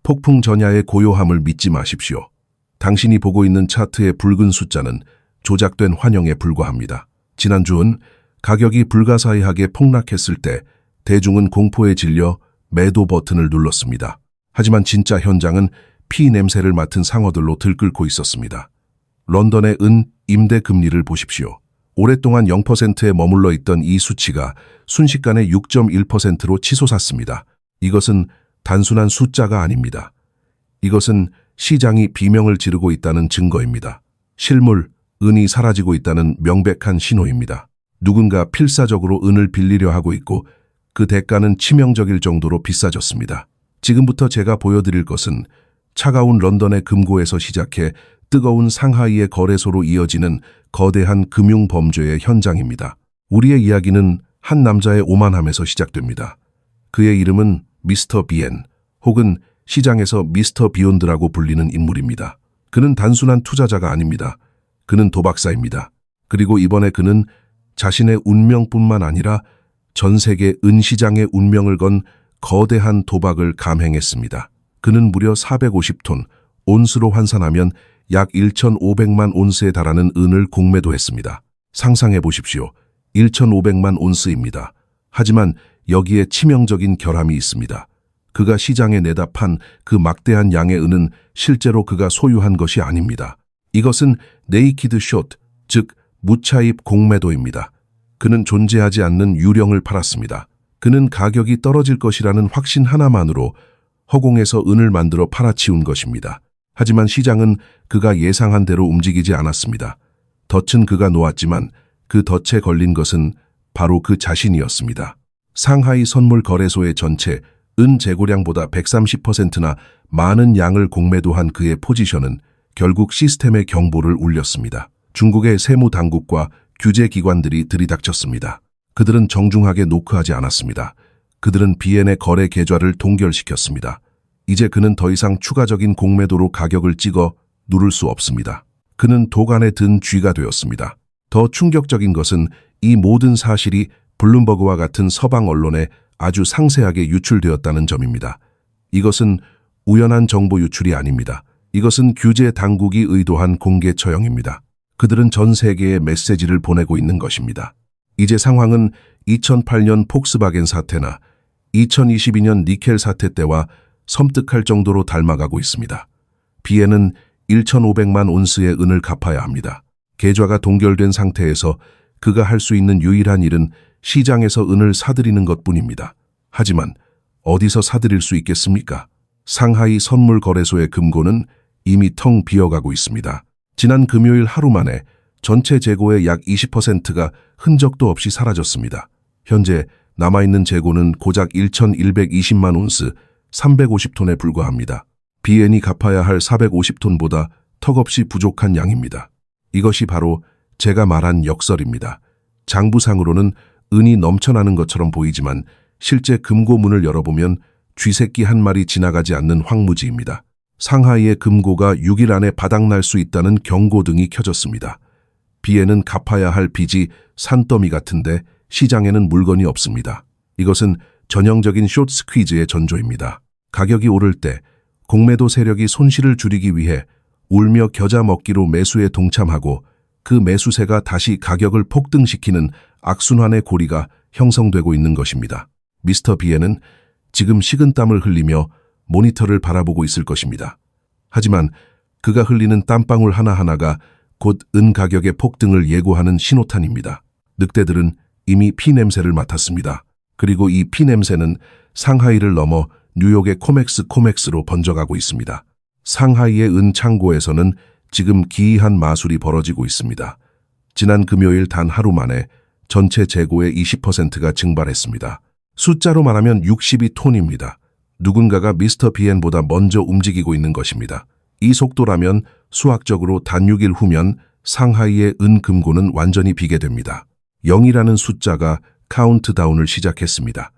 폭풍 전야의 고요함을 믿지 마십시오. 당신이 보고 있는 차트의 붉은 숫자는 조작된 환영에 불과합니다. 지난주은 가격이 불가사의하게 폭락했을 때 대중은 공포에 질려 매도 버튼을 눌렀습니다. 하지만 진짜 현장은 피 냄새를 맡은 상어들로 들끓고 있었습니다. 런던의 은 임대 금리를 보십시오. 오랫동안 0%에 머물러 있던 이 수치가 순식간에 6.1%로 치솟았습니다. 이것은 단순한 숫자가 아닙니다. 이것은 시장이 비명을 지르고 있다는 증거입니다. 실물, 은이 사라지고 있다는 명백한 신호입니다. 누군가 필사적으로 은을 빌리려 하고 있고 그 대가는 치명적일 정도로 비싸졌습니다. 지금부터 제가 보여드릴 것은 차가운 런던의 금고에서 시작해 뜨거운 상하이의 거래소로 이어지는 거대한 금융 범죄의 현장입니다. 우리의 이야기는 한 남자의 오만함에서 시작됩니다. 그의 이름은 미스터 비엔, 혹은 시장에서 미스터 비욘드라고 불리는 인물입니다. 그는 단순한 투자자가 아닙니다. 그는 도박사입니다. 그리고 이번에 그는 자신의 운명뿐만 아니라 전 세계 은시장의 운명을 건 거대한 도박을 감행했습니다. 그는 무려 450톤, 온스로 환산하면 약 1,500만 온스에 달하는 은을 공매도했습니다. 상상해 보십시오. 1,500만 온스입니다. 하지만 여기에 치명적인 결함이 있습니다. 그가 시장에 내다 판 그 막대한 양의 은은 실제로 그가 소유한 것이 아닙니다. 이것은 네이키드 숏, 즉 무차입 공매도입니다. 그는 존재하지 않는 유령을 팔았습니다. 그는 가격이 떨어질 것이라는 확신 하나만으로 허공에서 은을 만들어 팔아치운 것입니다. 하지만 시장은 그가 예상한 대로 움직이지 않았습니다. 덫은 그가 놓았지만 그 덫에 걸린 것은 바로 그 자신이었습니다. 상하이 선물 거래소의 전체 은 재고량보다 130%나 많은 양을 공매도한 그의 포지션은 결국 시스템의 경보를 울렸습니다. 중국의 세무당국과 규제기관들이 들이닥쳤습니다. 그들은 정중하게 노크하지 않았습니다. 그들은 비엔의 거래 계좌를 동결시켰습니다. 이제 그는 더 이상 추가적인 공매도로 가격을 찍어 누를 수 없습니다. 그는 도간에 든 쥐가 되었습니다. 더 충격적인 것은 이 모든 사실이 블룸버그와 같은 서방 언론에 아주 상세하게 유출되었다는 점입니다. 이것은 우연한 정보 유출이 아닙니다. 이것은 규제 당국이 의도한 공개 처형입니다. 그들은 전 세계에 메시지를 보내고 있는 것입니다. 이제 상황은 2008년 폭스바겐 사태나 2022년 니켈 사태 때와 섬뜩할 정도로 닮아가고 있습니다. 비엔은 1,500만 온스의 은을 갚아야 합니다. 계좌가 동결된 상태에서 그가 할 수 있는 유일한 일은 시장에서 은을 사들이는 것뿐입니다. 하지만 어디서 사들일 수 있겠습니까? 상하이 선물 거래소의 금고는 이미 텅 비어가고 있습니다. 지난 금요일 하루 만에 전체 재고의 약 20%가 흔적도 없이 사라졌습니다. 현재 남아있는 재고는 고작 1,120만 온스, 350톤에 불과합니다. 비엔이 갚아야 할 450톤보다 턱없이 부족한 양입니다. 이것이 바로 제가 말한 역설입니다. 장부상으로는 은이 넘쳐나는 것처럼 보이지만 실제 금고 문을 열어보면 쥐새끼 한 마리 지나가지 않는 황무지입니다. 상하이의 금고가 6일 안에 바닥날 수 있다는 경고등이 켜졌습니다. 비엔은 갚아야 할 빚이 산더미 같은데 시장에는 물건이 없습니다. 이것은 전형적인 숏 스퀴즈의 전조입니다. 가격이 오를 때 공매도 세력이 손실을 줄이기 위해 울며 겨자 먹기로 매수에 동참하고 그 매수세가 다시 가격을 폭등시키는 악순환의 고리가 형성되고 있는 것입니다. 미스터 비엔은 지금 식은땀을 흘리며 모니터를 바라보고 있을 것입니다. 하지만 그가 흘리는 땀방울 하나하나가 곧 은 가격의 폭등을 예고하는 신호탄입니다. 늑대들은 이미 피 냄새를 맡았습니다. 그리고 이 피 냄새는 상하이를 넘어 뉴욕의 코맥스로 번져가고 있습니다. 상하이의 은 창고에서는 지금 기이한 마술이 벌어지고 있습니다. 지난 금요일 단 하루 만에 전체 재고의 20%가 증발했습니다. 숫자로 말하면 62톤입니다. 누군가가 미스터 비엔보다 먼저 움직이고 있는 것입니다. 이 속도라면 수학적으로 단 6일 후면 상하이의 은 금고는 완전히 비게 됩니다. 0이라는 숫자가 카운트다운을 시작했습니다.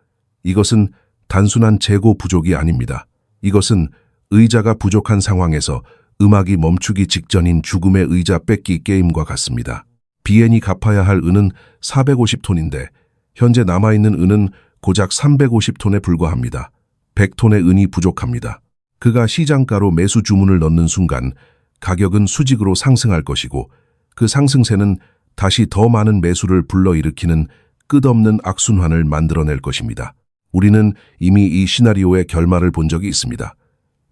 이것은 단순한 재고 부족이 아닙니다. 이것은 의자가 부족한 상황에서 음악이 멈추기 직전인 죽음의 의자 뺏기 게임과 같습니다. 비엔이 갚아야 할 은은 450톤인데 현재 남아있는 은은 고작 350톤에 불과합니다. 100톤의 은이 부족합니다. 그가 시장가로 매수 주문을 넣는 순간 가격은 수직으로 상승할 것이고 그 상승세는 다시 더 많은 매수를 불러일으키는 끝없는 악순환을 만들어낼 것입니다. 우리는 이미 이 시나리오의 결말을 본 적이 있습니다.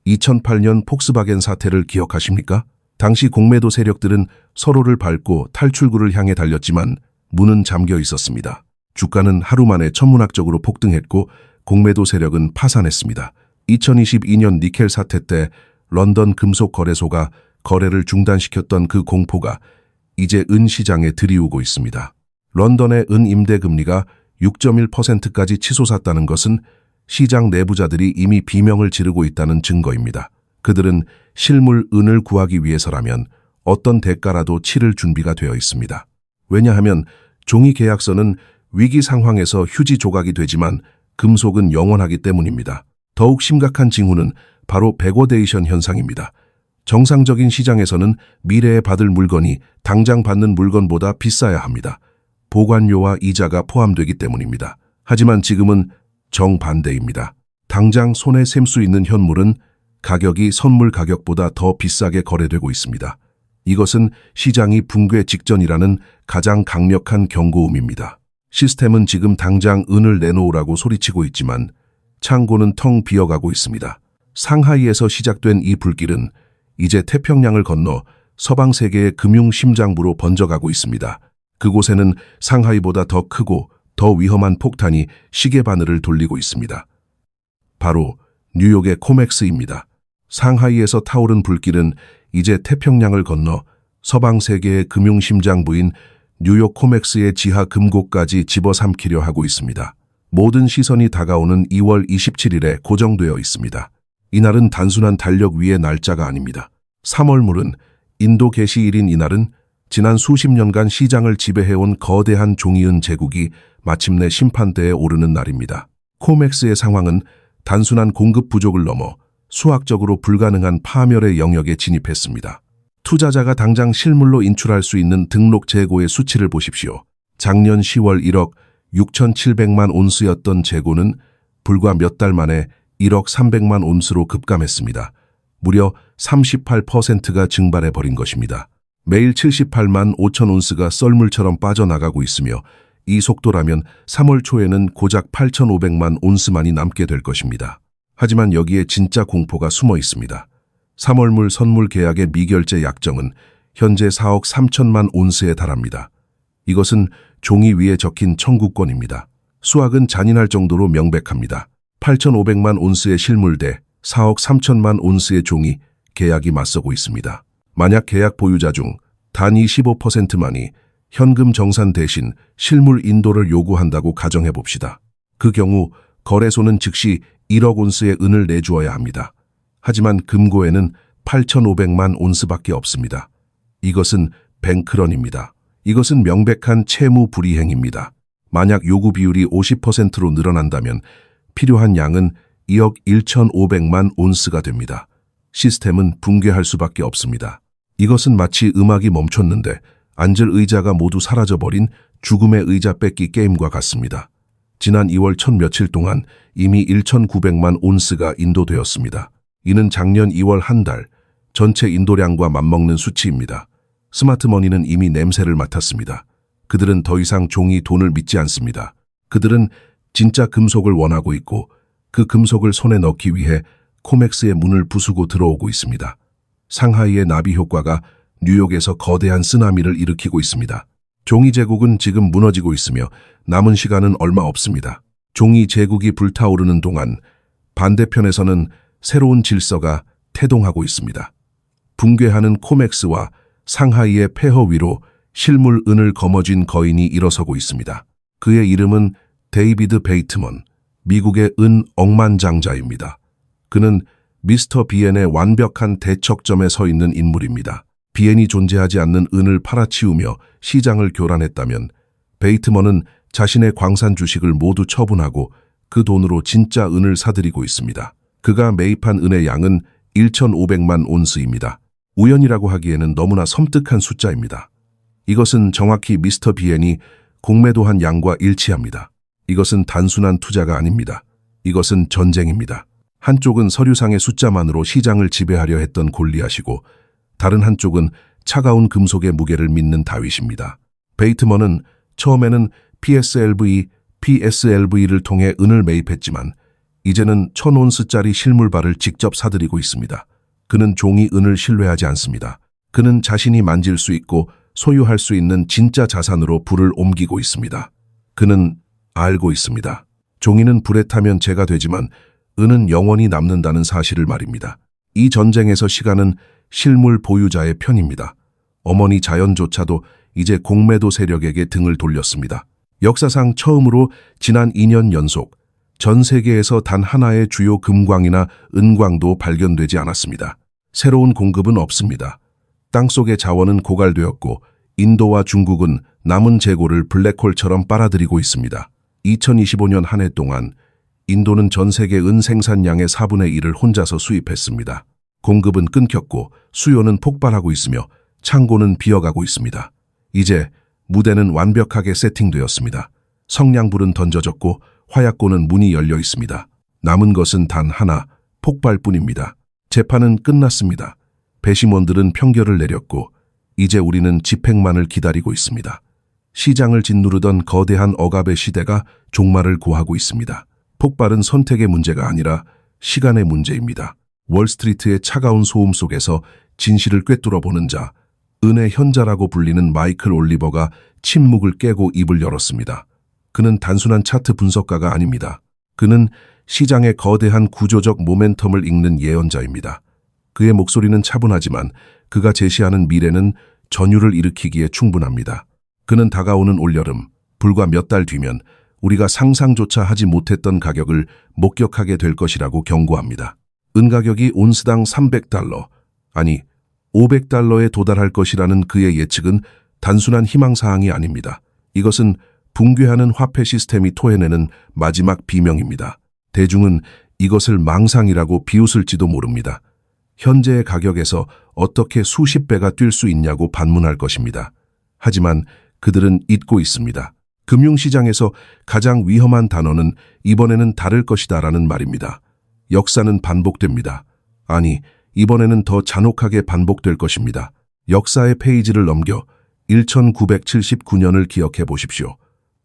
2008년 폭스바겐 사태를 기억하십니까? 당시 공매도 세력들은 서로를 밟고 탈출구를 향해 달렸지만 문은 잠겨 있었습니다. 주가는 하루 만에 천문학적으로 폭등했고 공매도 세력은 파산했습니다. 2022년 니켈 사태 때 런던 금속 거래소가 거래를 중단시켰던 그 공포가 이제 은 시장에 들이우고 있습니다. 런던의 은 임대 금리가 6.1%까지 치솟았다는 것은 시장 내부자들이 이미 비명을 지르고 있다는 증거입니다. 그들은 실물 은을 구하기 위해서라면 어떤 대가라도 치를 준비가 되어 있습니다. 왜냐하면 종이 계약서는 위기 상황에서 휴지 조각이 되지만 금속은 영원하기 때문입니다. 더욱 심각한 징후는 바로 백워데이션 현상입니다. 정상적인 시장에서는 미래에 받을 물건이 당장 받는 물건보다 비싸야 합니다. 보관료와 이자가 포함되기 때문입니다. 하지만 지금은 정반대입니다. 당장 손에 셈 수 있는 현물은 가격이 선물 가격보다 더 비싸게 거래되고 있습니다. 이것은 시장이 붕괴 직전이라는 가장 강력한 경고음입니다. 시스템은 지금 당장 은을 내놓으라고 소리치고 있지만 창고는 텅 비어가고 있습니다. 상하이에서 시작된 이 불길은 이제 태평양을 건너 서방 세계의 금융 심장부로 번져가고 있습니다. 그곳에는 상하이보다 더 크고 더 위험한 폭탄이 시계바늘을 돌리고 있습니다. 바로 뉴욕의 코맥스입니다. 상하이에서 타오른 불길은 이제 태평양을 건너 서방 세계의 금융 심장부인 뉴욕 코맥스의 지하 금고까지 집어삼키려 하고 있습니다. 모든 시선이 다가오는 2월 27일에 고정되어 있습니다. 이날은 단순한 달력 위의 날짜가 아닙니다. 3월물은 인도 개시일인 이날은 지난 수십 년간 시장을 지배해온 거대한 종이은 제국이 마침내 심판대에 오르는 날입니다. 코맥스의 상황은 단순한 공급 부족을 넘어 수학적으로 불가능한 파멸의 영역에 진입했습니다. 투자자가 당장 실물로 인출할 수 있는 등록 재고의 수치를 보십시오. 작년 10월 1억 6,700만 온스였던 재고는 불과 몇 달 만에 1억 300만 온스로 급감했습니다. 무려 38%가 증발해버린 것입니다. 매일 78만 5천 온스가 썰물처럼 빠져나가고 있으며 이 속도라면 3월 초에는 고작 8,500만 온스만이 남게 될 것입니다. 하지만 여기에 진짜 공포가 숨어 있습니다. 3월물 선물 계약의 미결제 약정은 현재 4억 3천만 온스에 달합니다. 이것은 종이 위에 적힌 청구권입니다. 수학은 잔인할 정도로 명백합니다. 8,500만 온스의 실물 대 4억 3천만 온스의 종이 계약이 맞서고 있습니다. 만약 계약 보유자 중 단 25%만이 현금 정산 대신 실물 인도를 요구한다고 가정해 봅시다. 그 경우 거래소는 즉시 1억 온스의 은을 내주어야 합니다. 하지만 금고에는 8,500만 온스밖에 없습니다. 이것은 뱅크런입니다. 이것은 명백한 채무 불이행입니다. 만약 요구 비율이 50%로 늘어난다면 필요한 양은 2억 1,500만 온스가 됩니다. 시스템은 붕괴할 수밖에 없습니다. 이것은 마치 음악이 멈췄는데 앉을 의자가 모두 사라져버린 죽음의 의자 뺏기 게임과 같습니다. 지난 2월 첫 며칠 동안 이미 1,900만 온스가 인도되었습니다. 이는 작년 2월 한 달 전체 인도량과 맞먹는 수치입니다. 스마트머니는 이미 냄새를 맡았습니다. 그들은 더 이상 종이 돈을 믿지 않습니다. 그들은 진짜 금속을 원하고 있고 그 금속을 손에 넣기 위해 코맥스의 문을 부수고 들어오고 있습니다. 상하이의 나비 효과가 뉴욕에서 거대한 쓰나미를 일으키고 있습니다. 종이 제국은 지금 무너지고 있으며 남은 시간은 얼마 없습니다. 종이 제국이 불타오르는 동안 반대편에서는 새로운 질서가 태동하고 있습니다. 붕괴하는 코맥스와 상하이의 폐허 위로 실물 은을 거머쥔 거인이 일어서고 있습니다. 그의 이름은 데이비드 베이트먼, 미국의 은 억만장자입니다. 그는 미스터 비엔의 완벽한 대척점에 서 있는 인물입니다. 비엔이 존재하지 않는 은을 팔아치우며 시장을 교란했다면 베이트먼은 자신의 광산 주식을 모두 처분하고 그 돈으로 진짜 은을 사들이고 있습니다. 그가 매입한 은의 양은 1,500만 온스입니다. 우연이라고 하기에는 너무나 섬뜩한 숫자입니다. 이것은 정확히 미스터 비엔이 공매도한 양과 일치합니다. 이것은 단순한 투자가 아닙니다. 이것은 전쟁입니다. 한쪽은 서류상의 숫자만으로 시장을 지배하려 했던 골리앗이고 다른 한쪽은 차가운 금속의 무게를 믿는 다윗입니다. 베이트먼은 처음에는 PSLV를 통해 은을 매입했지만 이제는 1000온스짜리 실물발을 직접 사들이고 있습니다. 그는 종이 은을 신뢰하지 않습니다. 그는 자신이 만질 수 있고 소유할 수 있는 진짜 자산으로 불을 옮기고 있습니다. 그는 알고 있습니다. 종이는 불에 타면 재가 되지만 은은 영원히 남는다는 사실을 말입니다. 이 전쟁에서 시간은 실물 보유자의 편입니다. 어머니 자연조차도 이제 공매도 세력에게 등을 돌렸습니다. 역사상 처음으로 지난 2년 연속 전 세계에서 단 하나의 주요 금광이나 은광도 발견되지 않았습니다. 새로운 공급은 없습니다. 땅속의 자원은 고갈되었고 인도와 중국은 남은 재고를 블랙홀처럼 빨아들이고 있습니다. 2025년 한 해 동안 인도는 전 세계 은 생산량의 4분의 1을 혼자서 수입했습니다. 공급은 끊겼고 수요는 폭발하고 있으며 창고는 비어가고 있습니다. 이제 무대는 완벽하게 세팅되었습니다. 성냥불은 던져졌고 화약고는 문이 열려 있습니다. 남은 것은 단 하나, 폭발뿐입니다. 재판은 끝났습니다. 배심원들은 평결을 내렸고 이제 우리는 집행만을 기다리고 있습니다. 시장을 짓누르던 거대한 억압의 시대가 종말을 고하고 있습니다. 폭발은 선택의 문제가 아니라 시간의 문제입니다. 월스트리트의 차가운 소음 속에서 진실을 꿰뚫어보는 자, 은의 현자라고 불리는 마이클 올리버가 침묵을 깨고 입을 열었습니다. 그는 단순한 차트 분석가가 아닙니다. 그는 시장의 거대한 구조적 모멘텀을 읽는 예언자입니다. 그의 목소리는 차분하지만 그가 제시하는 미래는 전율을 일으키기에 충분합니다. 그는 다가오는 올여름, 불과 몇 달 뒤면 우리가 상상조차 하지 못했던 가격을 목격하게 될 것이라고 경고합니다. 은 가격이 온스당 $300, 아니 500달러에 도달할 것이라는 그의 예측은 단순한 희망사항이 아닙니다. 이것은 붕괴하는 화폐 시스템이 토해내는 마지막 비명입니다. 대중은 이것을 망상이라고 비웃을지도 모릅니다. 현재의 가격에서 어떻게 수십 배가 뛸 수 있냐고 반문할 것입니다. 하지만 그들은 잊고 있습니다. 금융시장에서 가장 위험한 단어는 이번에는 다를 것이다라는 말입니다. 역사는 반복됩니다. 아니, 이번에는 더 잔혹하게 반복될 것입니다. 역사의 페이지를 넘겨 1979년을 기억해 보십시오.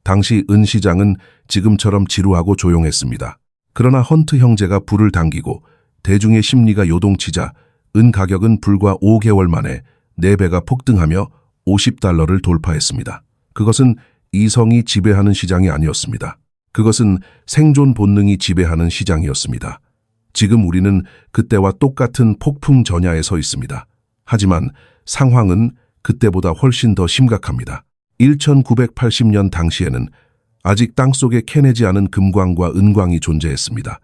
당시 은시장은 지금처럼 지루하고 조용했습니다. 그러나 헌트 형제가 불을 당기고 대중의 심리가 요동치자 은 가격은 불과 5개월 만에 4배가 폭등하며 $50를 돌파했습니다. 그것은 이성이 지배하는 시장이 아니었습니다. 그것은 생존 본능이 지배하는 시장이었습니다. 지금 우리는 그때와 똑같은 폭풍 전야에 서 있습니다. 하지만 상황은 그때보다 훨씬 더 심각합니다. 1980년 당시에는 아직 땅속에 캐내지 않은 금광과 은광이 존재했습니다.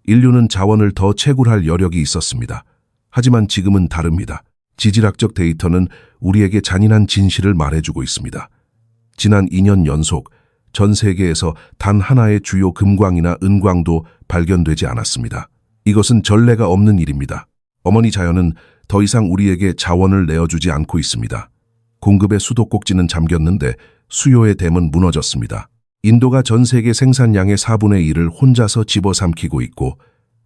인류는 자원을 더 채굴할 여력이 있었습니다. 하지만 지금은 다릅니다. 지질학적 데이터는 우리에게 잔인한 진실을 말해주고 있습니다. 지난 2년 연속 전 세계에서 단 하나의 주요 금광이나 은광도 발견되지 않았습니다. 이것은 전례가 없는 일입니다. 어머니 자연은 더 이상 우리에게 자원을 내어주지 않고 있습니다. 공급의 수도꼭지는 잠겼는데 수요의 댐은 무너졌습니다. 인도가 전 세계 생산량의 4분의 1을 혼자서 집어삼키고 있고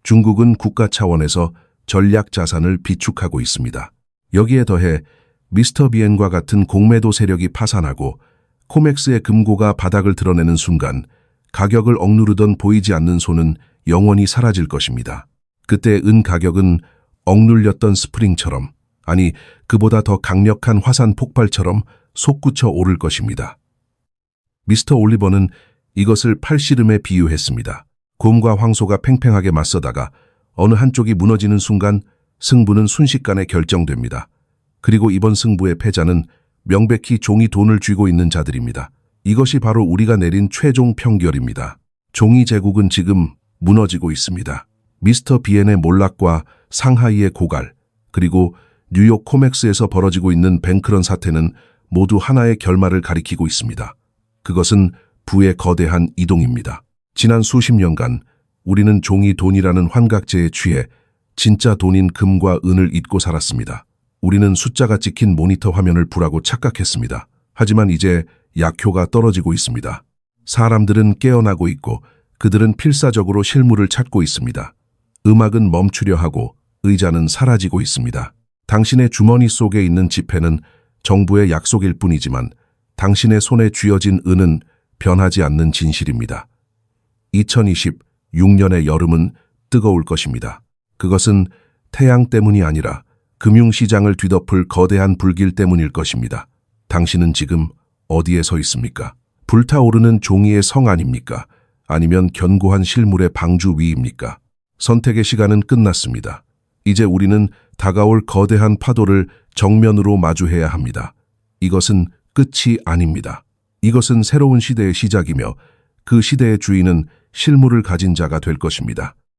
중국은 국가 차원에서 전략 자산을 비축하고 있습니다. 여기에 더해 미스터 비엔과 같은 공매도 세력이 파산하고 코맥스의 금고가 바닥을 드러내는 순간 가격을 억누르던 보이지 않는 손은 영원히 사라질 것입니다. 그때 은 가격은 억눌렸던 스프링처럼, 아니 그보다 더 강력한 화산 폭발처럼 솟구쳐 오를 것입니다. 미스터 올리버는 이것을 팔씨름에 비유했습니다. 곰과 황소가 팽팽하게 맞서다가 어느 한쪽이 무너지는 순간 승부는 순식간에 결정됩니다. 그리고 이번 승부의 패자는 명백히 종이 돈을 쥐고 있는 자들입니다. 이것이 바로 우리가 내린 최종 평결입니다. 종이 제국은 지금 무너지고 있습니다. 미스터 비엔의 몰락과 상하이의 고갈, 그리고 뉴욕 코맥스에서 벌어지고 있는 뱅크런 사태는 모두 하나의 결말을 가리키고 있습니다. 그것은 부의 거대한 이동입니다. 지난 수십 년간 우리는 종이 돈이라는 환각제에 취해 진짜 돈인 금과 은을 잊고 살았습니다. 우리는 숫자가 찍힌 모니터 화면을 부라고 착각했습니다. 하지만 이제 약효가 떨어지고 있습니다. 사람들은 깨어나고 있고 그들은 필사적으로 실물을 찾고 있습니다. 음악은 멈추려 하고 의자는 사라지고 있습니다. 당신의 주머니 속에 있는 지폐는 정부의 약속일 뿐이지만 당신의 손에 쥐어진 은은 변하지 않는 진실입니다. 2026년의 여름은 뜨거울 것입니다. 그것은 태양 때문이 아니라 금융시장을 뒤덮을 거대한 불길 때문일 것입니다. 당신은 지금 어디에 서 있습니까? 불타오르는 종이의 성 아닙니까? 아니면 견고한 실물의 방주 위입니까? 선택의 시간은 끝났습니다. 이제 우리는 다가올 거대한 파도를 정면으로 마주해야 합니다. 이것은 끝이 아닙니다. 이것은 새로운 시대의 시작이며 그 시대의 주인은 실물을 가진 자가 될 것입니다.